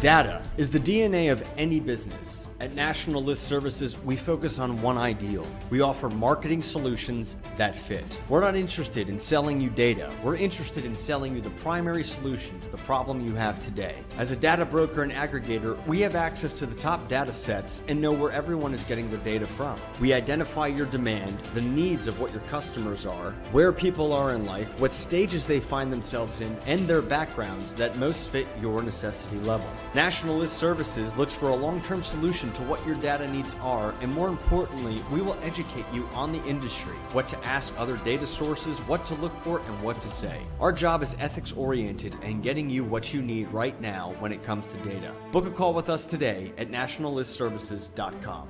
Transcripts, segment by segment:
Data is the DNA of any business. At National List Services, we focus on one ideal. We offer marketing solutions that fit. We're not interested in selling you data. We're interested in selling you the primary solution to the problem you have today. As a data broker and aggregator, we have access to the top data sets and know where everyone is getting their data from. We identify your demand, the needs of what your customers are, where people are in life, what stages they find themselves in, and their backgrounds that most fit your necessity level. National List Services looks for a long-term solution to what your data needs are, and more importantly, we will educate you on the industry, what to ask other data sources, what to look for, and what to say. Our job is ethics-oriented and getting you what you need right now when it comes to data. Book a call with us today at nationallistservices.com.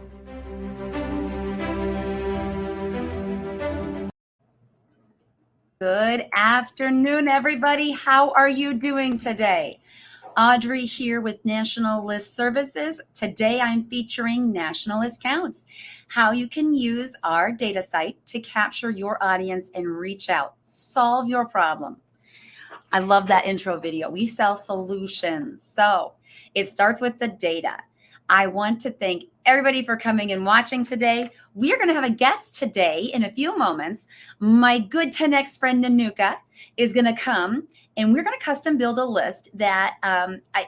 Good afternoon, everybody. How are you doing today? Audrey here with National List Services. Today I'm featuring National List Counts, how you can use our data site to capture your audience and reach out, solve your problem. I love that intro video. We sell solutions. So it starts with the data. I want to thank everybody for coming and watching today. We are going to have a guest today in a few moments. My good 10X friend Nanuka is going to come, and we're going to custom build a list that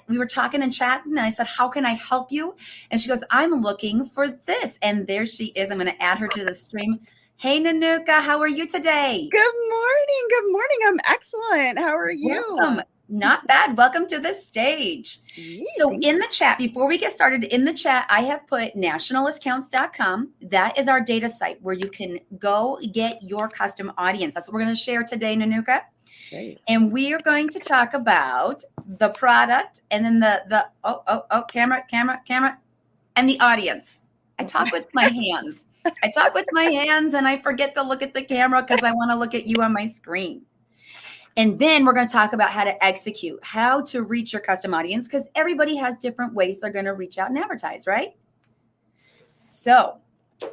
we were talking and chatting, and I said, how can I help you? And she goes, I'm looking for this. And there she is. I'm going to add her to the stream. Hey, Nanuka, how are you today? Good morning. Good morning. I'm excellent. How are you? Welcome. Not bad. Welcome to the stage. So in the chat, before we get started, in the chat, I have put nationallistcounts.com. That is our data site where you can go get your custom audience. That's what we're going to share today, Nanuka. Great. And we are going to talk about the product and then the camera, and the audience. I talk with my hands. I talk with my hands and I forget to look at the camera because I want to look at you on my screen. And then we're going to talk about how to execute, how to reach your custom audience, because everybody has different ways they're going to reach out and advertise, right? So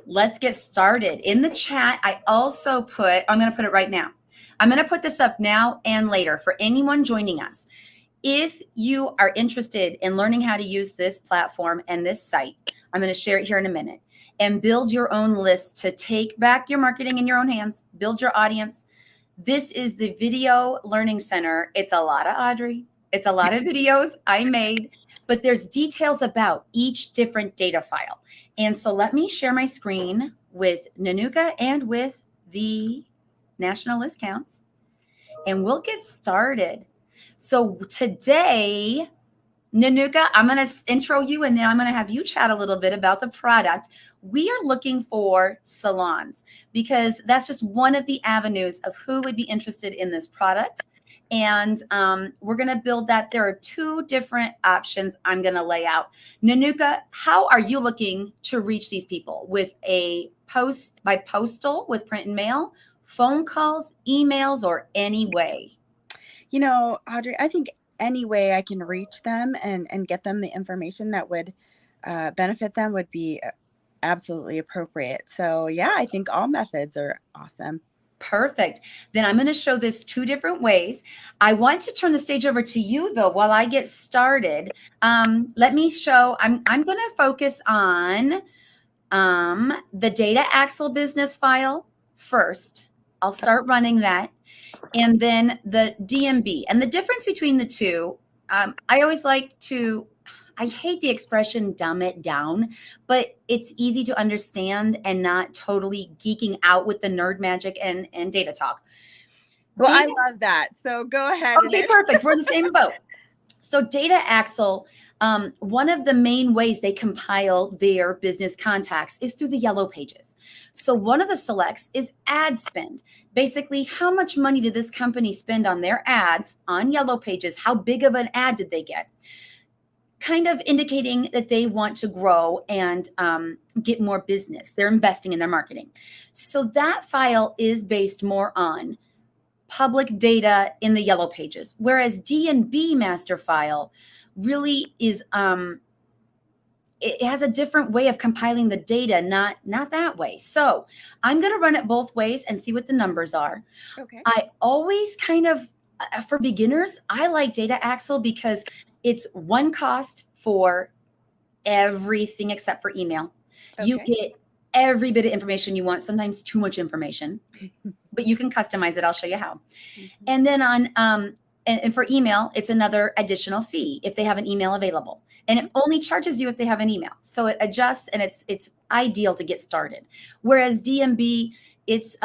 let's get started. In the chat, I also put, I'm going to put it right now. I'm going to put this up now and later for anyone joining us. If you are interested in learning how to use this platform and this site, I'm going to share it here in a minute, and build your own list to take back your marketing in your own hands, build your audience. This is the Video Learning Center. It's a lot of Audrey. It's a lot of videos I made, but there's details about each different data file. And so let me share my screen with Nanuka and with the National List Counts, and we'll get started. So today, Nanuka, I'm going to intro you, and then I'm going to have you chat a little bit about the product. We are looking for salons because that's just one of the avenues of who would be interested in this product. And we're going to build that. There are two different options I'm going to lay out. Nanuka, how are you looking to reach these people? With a post by postal with print and mail, phone calls, emails, or any way? You know, Audrey, I think any way I can reach them and get them the information that would benefit them would be absolutely appropriate. So yeah, I think all methods are awesome. Perfect. Then I'm going to show this two different ways. I want to turn the stage over to you though while I get started. Let me show, I'm going to focus on the data Axle business file first. I'll start running that. And then the DMB. And the difference between the two, I always like to, I hate the expression dumb it down, but it's easy to understand and not totally geeking out with the nerd magic and data talk. Well, I love that. So go ahead. Okay, perfect. We're in the same boat. So Data Axle, one of the main ways they compile their business contacts is through the yellow pages. So one of the selects is ad spend. Basically, how much money did this company spend on their ads on yellow pages? How big of an ad did they get? Kind of indicating that they want to grow and get more business. They're investing in their marketing. So that file is based more on public data in the yellow pages, whereas D&B master file really is it has a different way of compiling the data, not that way. So I'm going to run it both ways and see what the numbers are. Okay. I always kind of For beginners, I like Data Axle because it's one cost for everything except for email. You Okay. get every bit of information you want, sometimes too much information, but you can customize it. I'll show you how. Mhm. And then and for email, it's another additional fee if they have an email available. And it only charges you if they have an email. So it adjusts, and it's ideal to get started. Whereas DMB, it's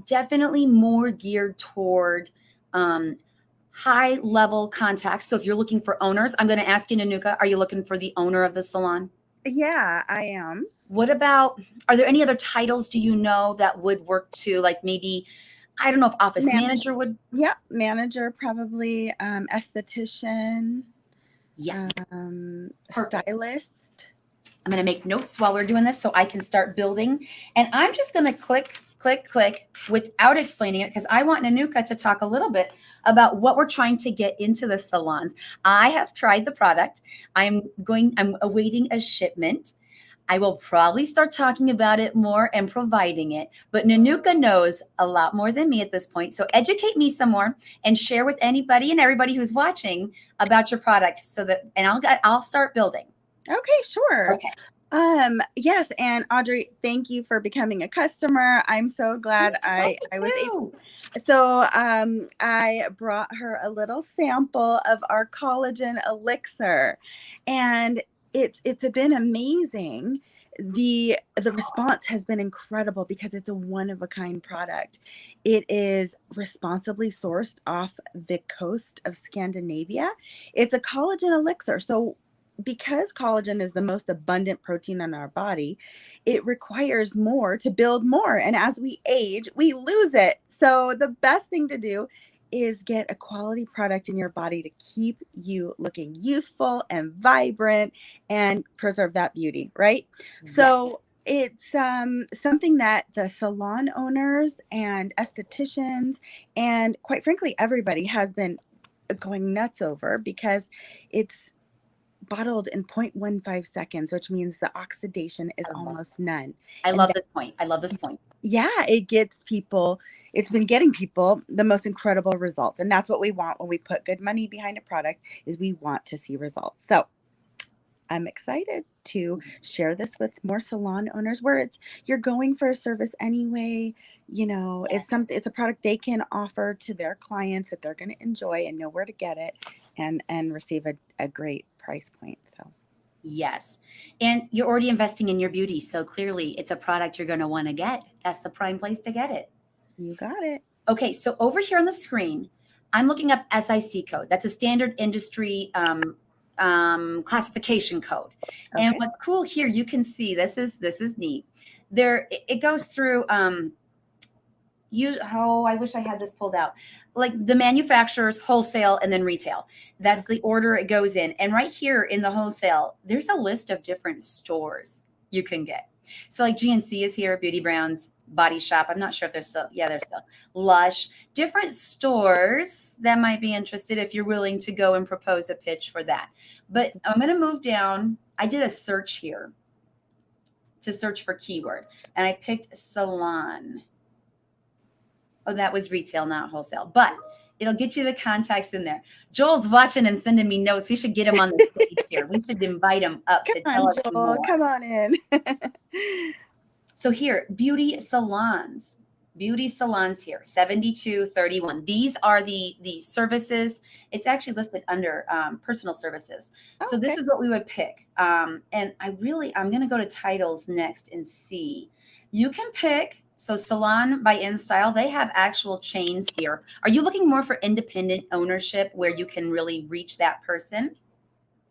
definitely more geared toward high level contacts. So if you're looking for owners, I'm going to ask you, Nanuka, are you looking for the owner of the salon? Yeah, I am. What about, are there any other titles do you know that would work too? Like maybe, I don't know if office manager would. Yeah, manager, probably, esthetician, Yes. Perfect. stylist. I'm going to make notes while we're doing this so I can start building. And I'm just going to click without explaining it, because I want Nanuka to talk a little bit about what we're trying to get into the salons. I have tried the product. I'm awaiting a shipment. I will probably start talking about it more and providing it, but Nanuka knows a lot more than me at this point. So educate me some more and share with anybody and everybody who's watching about your product, so that, and I'll start building. Okay, sure. Okay. Yes, and Audrey, thank you for becoming a customer. I'm so glad I was able. So I brought her a little sample of our Collagen Elixir, and it's been amazing. The response has been incredible because it's a one-of-a-kind product. It is responsibly sourced off the coast of Scandinavia. It's a collagen elixir. So because collagen is the most abundant protein in our body, it requires more to build more. And as we age, we lose it. So the best thing to do is get a quality product in your body to keep you looking youthful and vibrant and preserve that beauty, right? Yes. So it's something that the salon owners and estheticians and, quite frankly, everybody has been going nuts over, because it's bottled in 0.15 seconds, which means the oxidation is almost none. I love this point. I love this point. Yeah, it's been getting people the most incredible results. And that's what we want when we put good money behind a product, is we want to see results. So I'm excited to share this with more salon owners, where you're going for a service anyway. It's a product they can offer to their clients that they're going to enjoy and know where to get it, and receive a great price point. So yes. And you're already investing in your beauty. So clearly it's a product you're going to want to get. That's the prime place to get it. you got it. Okay. So over here on the screen, I'm looking up SIC code. That's a standard industry classification code. Okay. And what's cool here, you can see, this is neat. It goes through, I wish I had this pulled out. Like the manufacturers, wholesale, and then retail. That's the order it goes in. And right here in the wholesale, there's a list of different stores you can get. So like GNC is here, Beauty Browns, Body Shop. I'm not sure if they're still, they're still. Lush, different stores that might be interested if you're willing to go and propose a pitch for that. But I'm going to move down. I did a search here to search for keyword, and I picked salon. Oh, that was retail, not wholesale, but it'll get you the contacts in there. Joel's watching and sending me notes. We should get him on the stage here. We should invite him up to tell us more. Come on in. So here, beauty salons here, 7231. These are the services. It's actually listed under personal services. So this is what we would pick. And I'm going to go to titles next and see. You can pick. So Salon by InStyle, they have actual chains here. Are you looking more for independent ownership where you can really reach that person?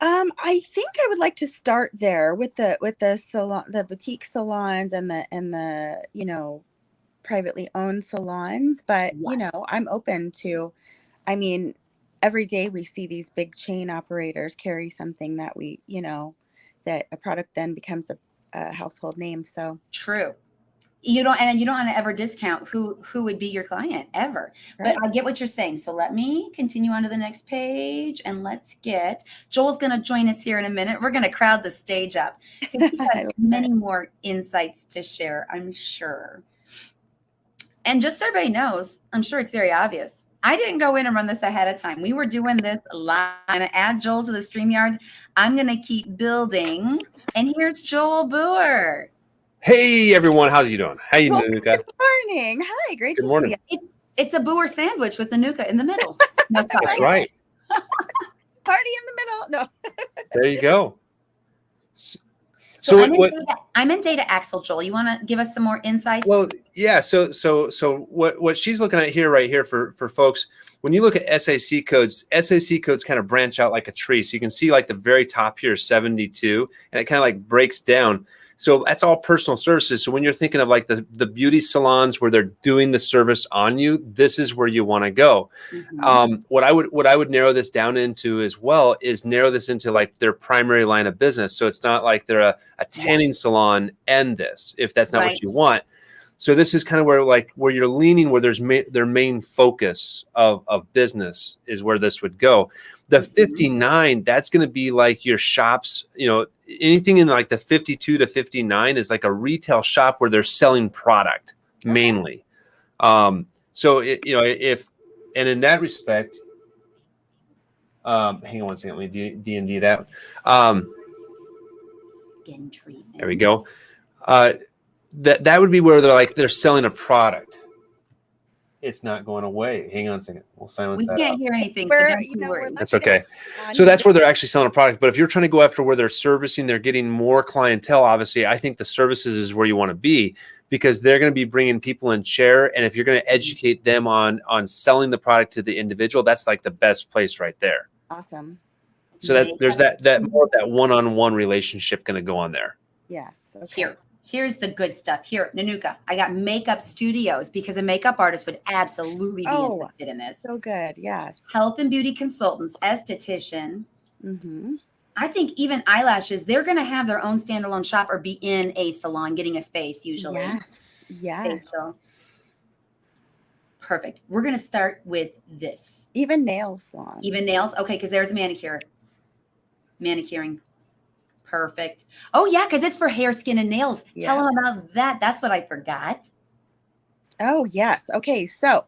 I think I would like to start there with the salon, the boutique salons, and the privately owned salons. But I'm open to. I mean, every day we see these big chain operators carry something that that a product then becomes a household name. So true. You don't want to ever discount who would be your client ever. Right. But I get what you're saying. So let me continue on to the next page, and let's get Joel's going to join us here in a minute. We're going to crowd the stage up. He has many more insights to share, I'm sure. And just so everybody knows, I'm sure it's very obvious. I didn't go in and run this ahead of time. We were doing this live. I'm going to add Joel to the StreamYard. I'm going to keep building. And here's Joel Buhr. Hey everyone, how's you doing? How you doing, Nuka? Good morning. Hi, great Good to morning. see you. It's a Buhr sandwich with the Nuka in the middle. No, sorry. That's right. Party in the middle. No. There you go. So what? I'm in Data Axle, Joel. You want to give us some more insights? Well, yeah. So what she's looking at here, right here for folks. When you look at SAC codes kind of branch out like a tree. So you can see like the very top here is 72, and it kind of like breaks down. So that's all personal services. So when you're thinking of like the beauty salons where they're doing the service on you, this is where you want to go. Mhm. What I would narrow this down into as well is narrow this into like their primary line of business. So it's not like they're a tanning salon and this, if that's not Right. what you want. So this is kind of where you're leaning, where there's their main focus of business is where this would go. The 59, that's going to be like your shops, anything in like the 52 to 59 is like a retail shop where they're selling product mainly. So in that respect, hang on one second, let me D&D that. Skin treatment. There we go. That would be where they're selling a product. It's not going away. Hang on a second. We'll silence We that can't out. hear anything. So don't you worry. That's okay. So that's where they're actually selling a product. But if you're trying to go after where they're servicing, they're getting more clientele. Obviously, I think the services is where you want to be, because they're going to be bringing people in chair. And if you're going to educate them on selling the product to the individual, that's like the best place right there. Awesome. So that there's that more of that one-on-one relationship going to go on there. Yes. Okay. Here's the good stuff. Here, Nanuka, I got makeup studios because a makeup artist would absolutely be interested in this. So good. Yes. Health and beauty consultants, esthetician. Mm-hmm. I think even eyelashes, they're going to have their own standalone shop or be in a salon getting a space usually. Yes. Yes. Facial. Perfect. We're going to start with this. Even nail salons. Even nails? Okay, because there's a manicure. Manicuring. Perfect. Oh, yeah, because it's for hair, skin, and nails. Yeah. Tell them about that. That's what I forgot. Oh, yes. Okay. So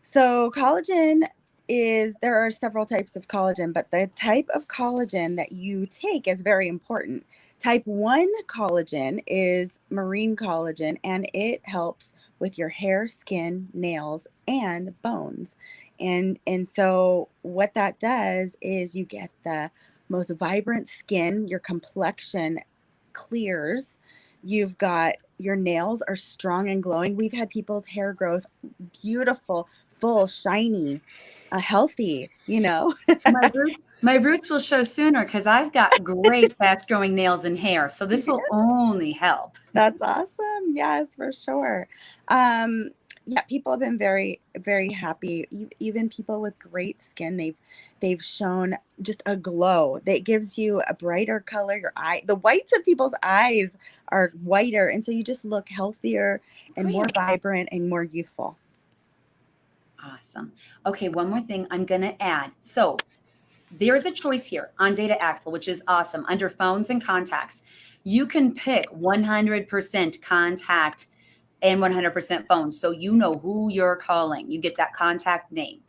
collagen there are several types of collagen, but the type of collagen that you take is very important. Type 1 collagen is marine collagen, and it helps with your hair, skin, nails, and bones. And so what that does is you get the most vibrant skin, your complexion clears, you've got your nails are strong and glowing. We've had people's hair growth beautiful, full, shiny, healthy, My roots will show sooner because I've got great fast growing nails and hair. So this will only help. That's awesome. Yes, for sure. Yeah, people have been very, very happy. Even people with great skin, they've shown just a glow that gives you a brighter color. The whites of people's eyes are whiter, and so you just look healthier and more vibrant and more youthful. Awesome. Okay, one more thing I'm going to add. So there's a choice here on Data Axle, which is awesome. Under phones and contacts, you can pick 100% contact and 100% phone. So you know who you're calling. You get that contact name.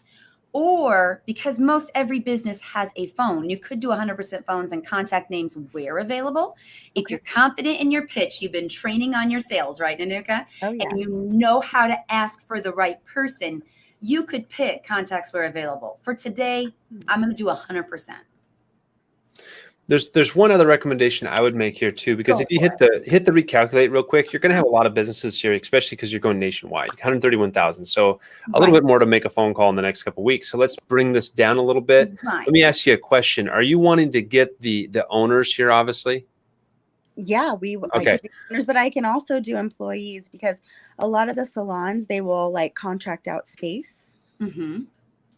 Or because most every business has a phone, you could do 100% phones and contact names where available. If you're confident in your pitch, you've been training on your sales, right, Nanuka? Oh, yeah. And you know how to ask for the right person, you could pick contacts where available. For today, I'm going to do 100%. There's one other recommendation I would make here too, because if you hit the recalculate real quick, you're going to have a lot of businesses here, especially because you're going nationwide, 131,000. So a little bit more to make a phone call in the next couple of weeks. So let's bring this down a little bit. Right. Let me ask you a question. Are you wanting to get the owners here, obviously? Yeah, I do the owners, but I can also do employees, because a lot of the salons, they will like contract out space. Mm-hmm.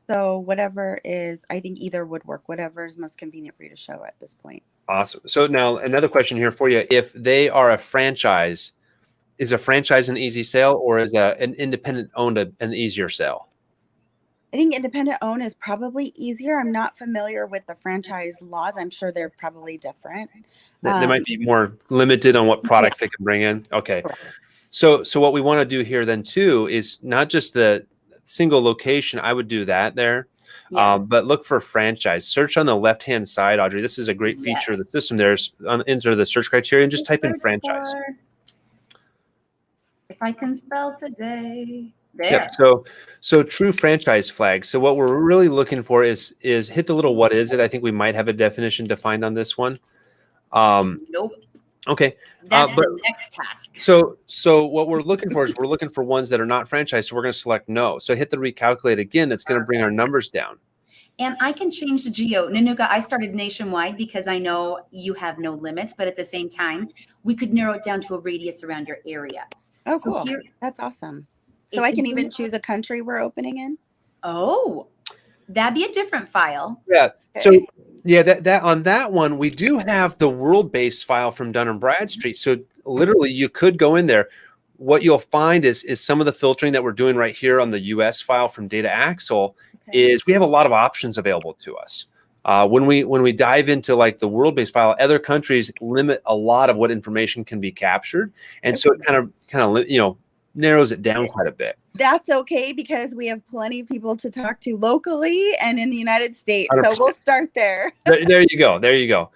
So whatever I think either would work, whatever is most convenient for you to show at this point. Awesome. So now another question here for you. If they are a franchise, is a franchise an easy sale, or is an independent owned an easier sale? I think independent owned is probably easier. I'm not familiar with the franchise laws. I'm sure they're probably different. They might be more limited on what products they can bring in. Okay. Correct. So what we want to do here then too is not just single location, I would do that there. Yes. But look for franchise. Search on the left-hand side, Audrey. This is a great feature of the system. There's enter the search criteria and just type in franchise. If I can spell today. There. Yep. So true franchise flag. So what we're really looking for is hit the little what is it. I think we might have a definition defined on this one. Nope. Okay. That's but the next task. So what we're looking for is we're looking for ones that are not franchise. So we're going to select no. So hit the recalculate again. That's going to bring our numbers down. And I can change the geo. Nanuka, I started nationwide because I know you have no limits, but at the same time, we could narrow it down to a radius around your area. Oh, So cool. here- That's awesome. So I can even choose a country we're opening in? Oh, that'd be a different file. Yeah. So yeah, that on that one, we do have the world-based file from Dun & Bradstreet. So literally you could go in there. What you'll find is some of the filtering that we're doing right here on the US file from Data Axle is we have a lot of options available to us. When we dive into like the world-based file, other countries limit a lot of what information can be captured. And so it kind of narrows it down quite a bit. That's okay because we have plenty of people to talk to locally and in the United States. 100%. So we'll start there. There you go. There you go.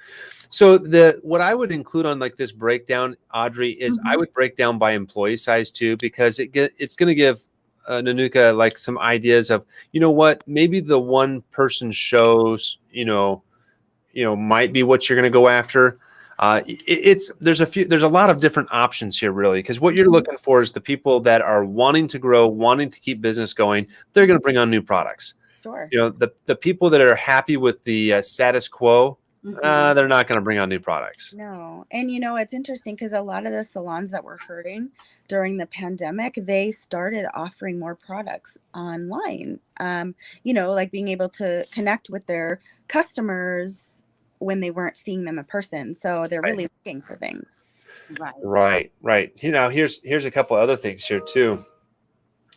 So what I would include on like this breakdown, Audrey, is I would break down by employee size too, because it's going to give Nanuka like some ideas of, what, maybe the one person shows, might be what you're going to go after. There's a lot of different options here, really, because what you're looking for is the people that are wanting to grow, wanting to keep business going. They're going to bring on new products. Sure. The people that are happy with the status quo, they're not going to bring on new products. No. And it's interesting because a lot of the salons that were hurting during the pandemic, they started offering more products online. Like being able to connect with their customers when they weren't seeing them in person. So they're really looking for things. Right. Here's a couple other things here too.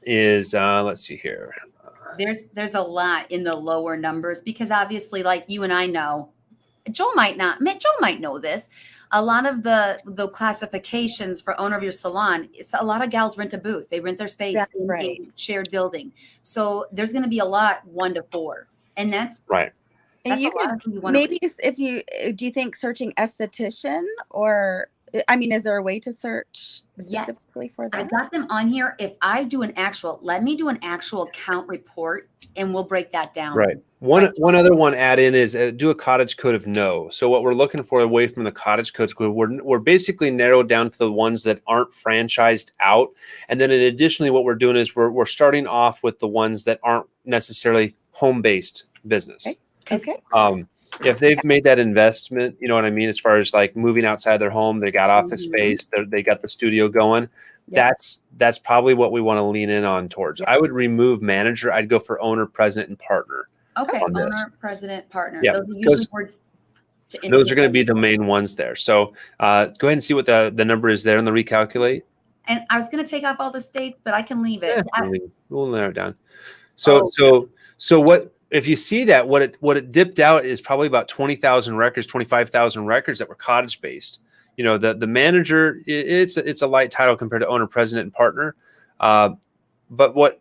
Is let's see here. There's a lot in the lower numbers because obviously, like you and I know, Joel might know this. A lot of the classifications for owner of your salon, a lot of gals rent a booth. They rent their space in a shared building. So there's going to be a lot 1 to 4, and that's right. And you could maybe do you think searching esthetician or, is there a way to search specifically for that? I got them on here. If I do let me do an actual count report and we'll break that down. Right. One other one add in is do a cottage code of no. So what we're looking for away from the cottage codes, we're basically narrowed down to the ones that aren't franchised out. And then additionally, what we're doing is we're starting off with the ones that aren't necessarily home-based business. Okay. If they've made that investment, you know what I mean, as far as like moving outside their home, they got office space, they got the studio going. Yeah. That's probably what we want to lean in on towards. Yeah. I would remove manager. I'd go for owner, president, and partner. Okay, owner, president, partner. Yeah, those are usually words. Those are going to be the main ones there. So go ahead and see what the number is there in the recalculate. And I was going to take off all the states, but I can leave it. Yeah, we'll narrow it down. So what? If you see that, what it dipped out is probably about 20,000 records, 25,000 records that were cottage based. The manager, it's a light title compared to owner, president, and partner. But what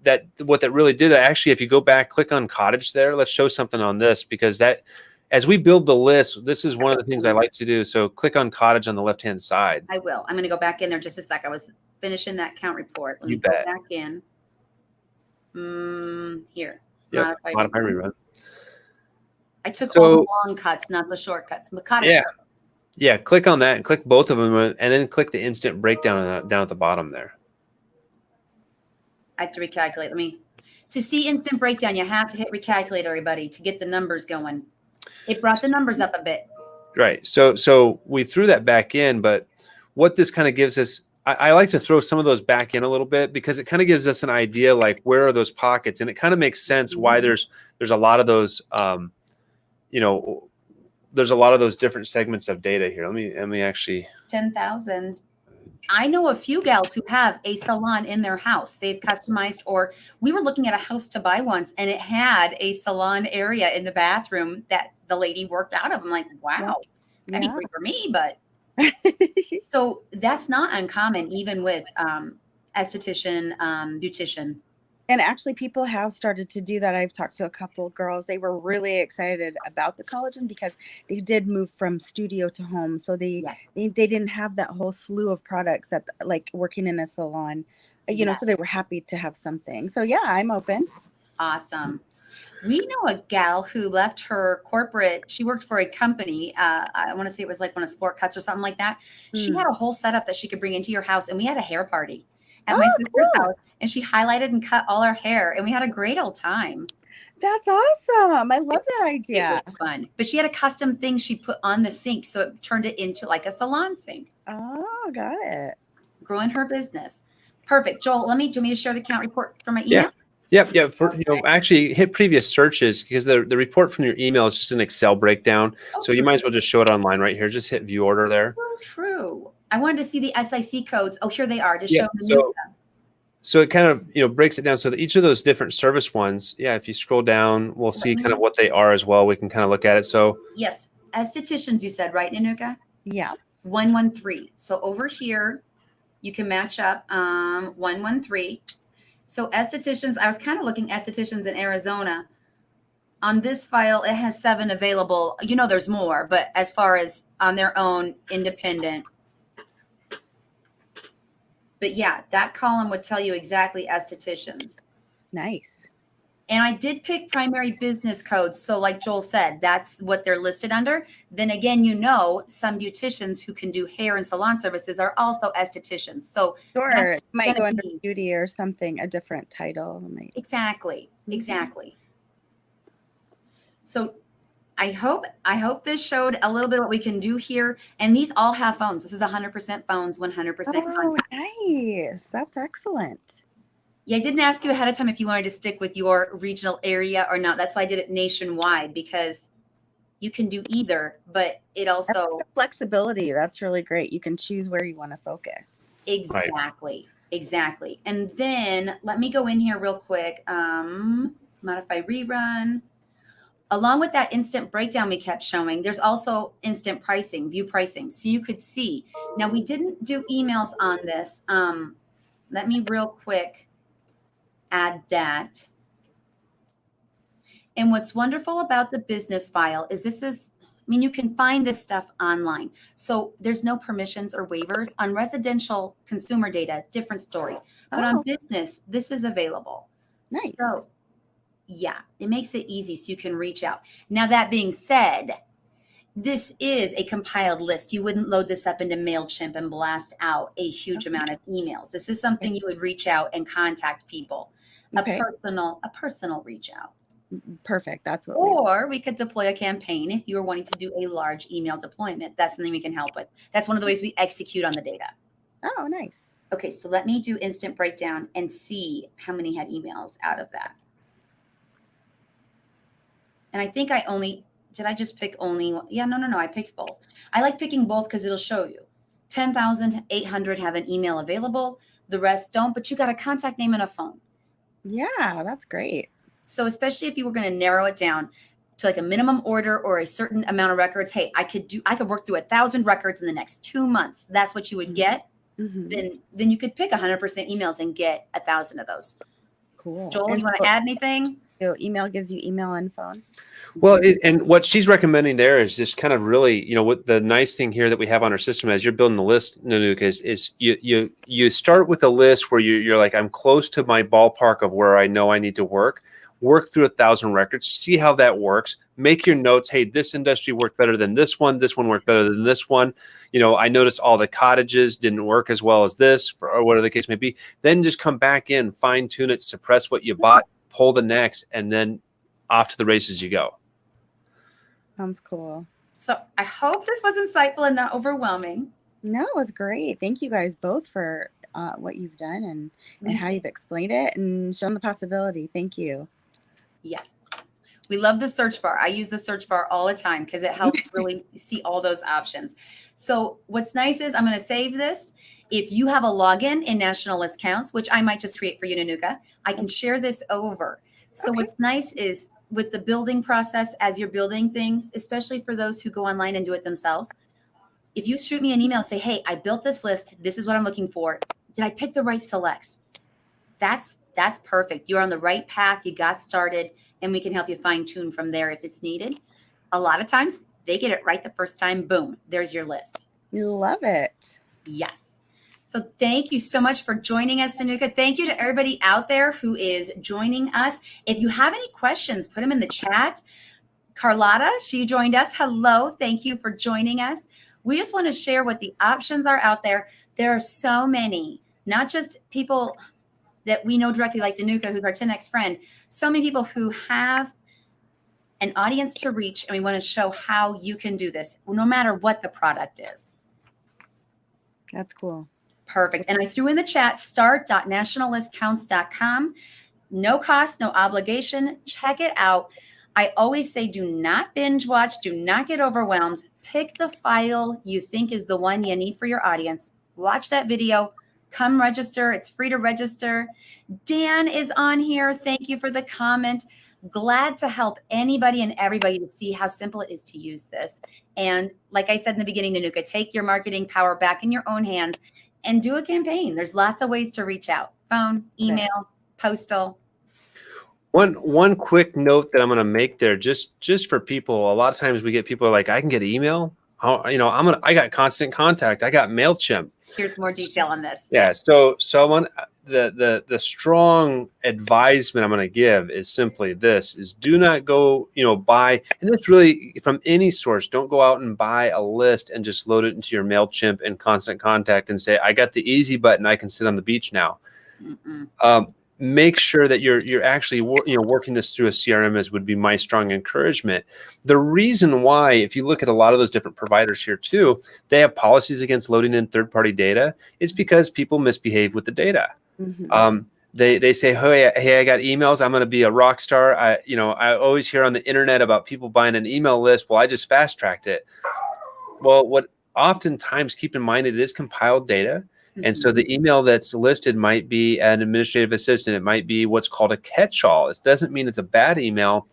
that really did, actually, if you go back, click on cottage there. Let's show something on this, because that, as we build the list, this is one of the things I like to do. So click on cottage on the left hand side. I will. I'm going to go back in there just a sec. I was finishing that count report. Let me go back in. Here. Yep. Modify rerun. I took all the long cuts, not the shortcuts. Yeah. Click on that and click both of them, and then click the instant breakdown down at the bottom there. I have to recalculate. To see instant breakdown, you have to hit recalculate, everybody, to get the numbers going. It brought the numbers up a bit. Right. So we threw that back in, but what this kind of gives us, I like to throw some of those back in a little bit, because it kind of gives us an idea, like, where are those pockets? And it kind of makes sense why there's a lot of those, there's a lot of those different segments of data here. Let me actually. 10,000. I know a few gals who have a salon in their house. They've customized, or we were looking at a house to buy once, and it had a salon area in the bathroom that the lady worked out of. I'm like, wow, that'd be great for me, but. So that's not uncommon, even with esthetician, beautician. And actually, people have started to do that. I've talked to a couple girls. They were really excited about the collagen because they did move from studio to home. So Yes. they didn't have that whole slew of products that, like working in a salon, Yes. so they were happy to have something. So yeah, I'm open. Awesome. We know a gal who left her corporate. She worked for a company. I want to say it was like one of Sport Cuts or something like that. She Mm. had a whole setup that she could bring into your house, and we had a hair party at Oh, my sister's cool. house, and she highlighted and cut all our hair, and we had a great old time. That's awesome. I love that It idea. was fun. But she had a custom thing she put on the sink, so it turned it into like a salon sink. Oh, got it. Growing her business. Perfect. Joel, do you want me to share the account report from my email? Yeah. Yep. For, actually hit previous searches because the report from your email is just an Excel breakdown. Oh, So you might as well just show it online right here. Just hit view order there. True. I wanted to see the SIC codes. Oh, here they are. Just Yeah, show them. So it kind of, breaks it down so that each of those different service ones, if you scroll down, we'll see kind of what they are as well. We can kind of look at it. So yes, estheticians, you said, right, Nanuka? Yeah. 113. So over here, you can match up 113. So estheticians, I was kind of looking estheticians in Arizona. On this file, it has 7 available. There's more, but as far as on their own, independent. But yeah, that column would tell you exactly estheticians. Nice. And I did pick primary business codes. So like Joel said, that's what they're listed under. Then again, some beauticians who can do hair and salon services are also estheticians. So Sure. It might gonna go under be- beauty or something, a different title. Exactly. So I hope this showed a little bit of what we can do here. And these all have phones. This is 100% phones, 100% Oh, contact. nice. That's excellent. Yeah, I didn't ask you ahead of time if you wanted to stick with your regional area or not. That's why I did it nationwide, because you can do either, but it also Flexibility. That's really great. You can choose where you want to focus. exactly. And then let me go in here real quick. Modify rerun. Along with that instant breakdown we kept showing, there's also instant pricing, view pricing. So you could see. Now we didn't do emails on this. Let me real quick add that. And what's wonderful about the business file is you can find this stuff online. So there's no permissions or waivers. On residential consumer data, different story. But on business, this is available. Nice. So yeah, it makes it easy so you can reach out. Now, that being said, this is a compiled list. You wouldn't load this up into MailChimp and blast out a huge amount of emails. This is something you would reach out and contact people. A personal reach out. Perfect. That's what Or we could deploy a campaign if you were wanting to do a large email deployment. That's something we can help with. That's one of the ways we execute on the data. Oh, nice. Okay, so let me do instant breakdown and see how many had emails out of that. And I think did I just pick only one? Yeah, no, I picked both. I like picking both because it'll show you. 10,800 have an email available. The rest don't, but you got a contact name and a phone. Yeah, that's great. So especially if you were going to narrow it down to like a minimum order or a certain amount of records, hey, I could work through 1,000 records in the next 2 months. That's what you would get. Mm-hmm. Then you could pick 100% emails and get 1,000 of those. Cool. Joel, do you want to add anything? So email gives you email and phone. Well, and what she's recommending there is just kind of really, what the nice thing here that we have on our system as you're building the list, Nanuka, is you start with a list where you're like, I'm close to my ballpark of where I know I need to work through 1,000 records, see how that works, make your notes. Hey, this industry worked better than this one worked better than this one. I noticed all the cottages didn't work as well as this, or whatever the case may be. Then just come back in, fine tune it, suppress what you bought, pull the next, and then off to the races you go. Sounds cool. So I hope this was insightful and not overwhelming. No, it was great. Thank you guys both for what you've done and how you've explained it and shown the possibility. Thank you. Yes. We love the search bar. I use the search bar all the time because it helps really see all those options. So what's nice is I'm going to save this. If you have a login in National List Counts, which I might just create for you, Nanuka, I can share this over. So what's nice is with the building process as you're building things, especially for those who go online and do it themselves, if you shoot me an email and say, hey, I built this list, this is what I'm looking for. Did I pick the right selects? That's perfect. You're on the right path. You got started, and we can help you fine tune from there if it's needed. A lot of times they get it right the first time. Boom, there's your list. Love it. Yes. So thank you so much for joining us, Danuka. Thank you to everybody out there who is joining us. If you have any questions, put them in the chat. Carlotta, she joined us. Hello. Thank you for joining us. We just want to share what the options are out there. There are so many, not just people that we know directly like Danuka, who's our 10X friend, so many people who have an audience to reach, and we want to show how you can do this, no matter what the product is. That's cool. Perfect. And I threw in the chat, start.nationallistcounts.com. No cost, no obligation. Check it out. I always say, do not binge watch. Do not get overwhelmed. Pick the file you think is the one you need for your audience. Watch that video. Come register. It's free to register. Dan is on here. Thank you for the comment. Glad to help anybody and everybody to see how simple it is to use this. And like I said in the beginning, Danuka, take your marketing power back in your own hands and do a campaign. There's lots of ways to reach out. Phone, email, postal. One quick note that I'm going to make there, just for people. A lot of times we get people like, I can get email. I got Constant Contact. I got MailChimp. Here's more detail on this. Yeah. So I want the strong advisement I'm going to give is simply this: is do not go, buy, and that's really from any source. Don't go out and buy a list and just load it into your MailChimp and Constant Contact and say, I got the easy button. I can sit on the beach now. Make sure that you're actually working this through a CRM, as would be my strong encouragement. The reason why, if you look at a lot of those different providers here too, they have policies against loading in third-party data. It's because people misbehave with the data. Mm-hmm. They say, hey, I got emails. I'm going to be a rock star. I always hear on the internet about people buying an email list. Well, I just fast tracked it. Well, what oftentimes, keep in mind, it is compiled data. And so the email that's listed might be an administrative assistant. It might be what's called a catch-all. It doesn't mean it's a bad email,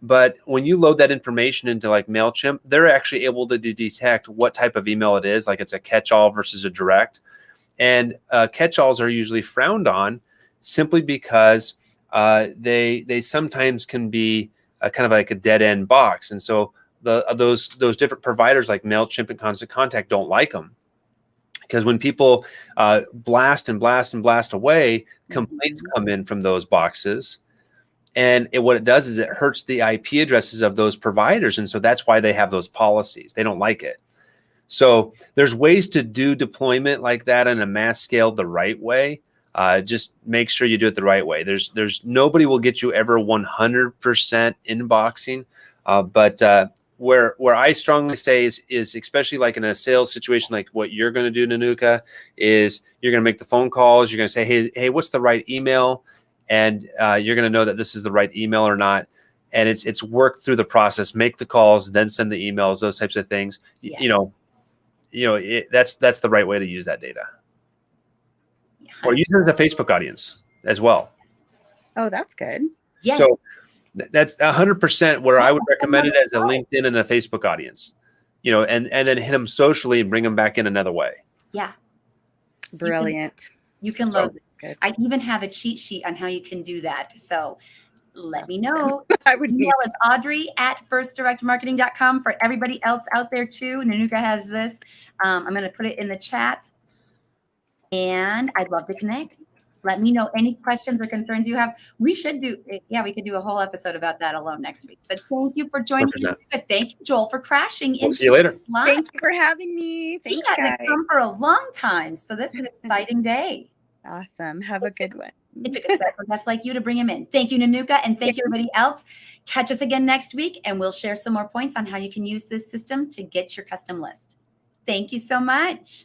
but when you load that information into like MailChimp, they're actually able to detect what type of email it is, like it's a catch-all versus a direct. And catch-alls are usually frowned on simply because they sometimes can be kind of like a dead-end box. And so those different providers like MailChimp and Constant Contact don't like them. Because when people blast away, complaints come in from those boxes. And what it does is it hurts the IP addresses of those providers. And so that's why they have those policies. They don't like it. So there's ways to do deployment like that on a mass scale the right way. Just make sure you do it the right way. There's nobody will get you ever 100% inboxing. But where I strongly say is especially like in a sales situation, like what you're going to do, Danuka, is you're going to make the phone calls. You're going to say, hey, what's the right email? And you're going to know that this is the right email or not. And it's work through the process, make the calls, then send the emails, those types of things. Yeah. That's the right way to use that data. Yeah. Or use it as a Facebook audience as well. Oh, that's good. Yes. So that's 100% where I would recommend it as a LinkedIn and a Facebook audience, and then hit them socially and bring them back in another way. Yeah. Brilliant. You can load it. I even have a cheat sheet on how you can do that. So let me know. I would email is Audrey@firstdirectmarketing.com for everybody else out there too. Danuka has this. I'm going to put it in the chat, and I'd love to connect. Let me know any questions or concerns you have. We could do a whole episode about that alone next week. But thank you for joining me. Thank you, Joel, for crashing in. We'll see you later. Thank you for having me. Thank you guys. Have come for a long time. So this is an exciting day. Awesome. Have a good one. It took a special guest like you to bring him in. Thank you, Danuka, and thank you, everybody else. Catch us again next week, and we'll share some more points on how you can use this system to get your custom list. Thank you so much.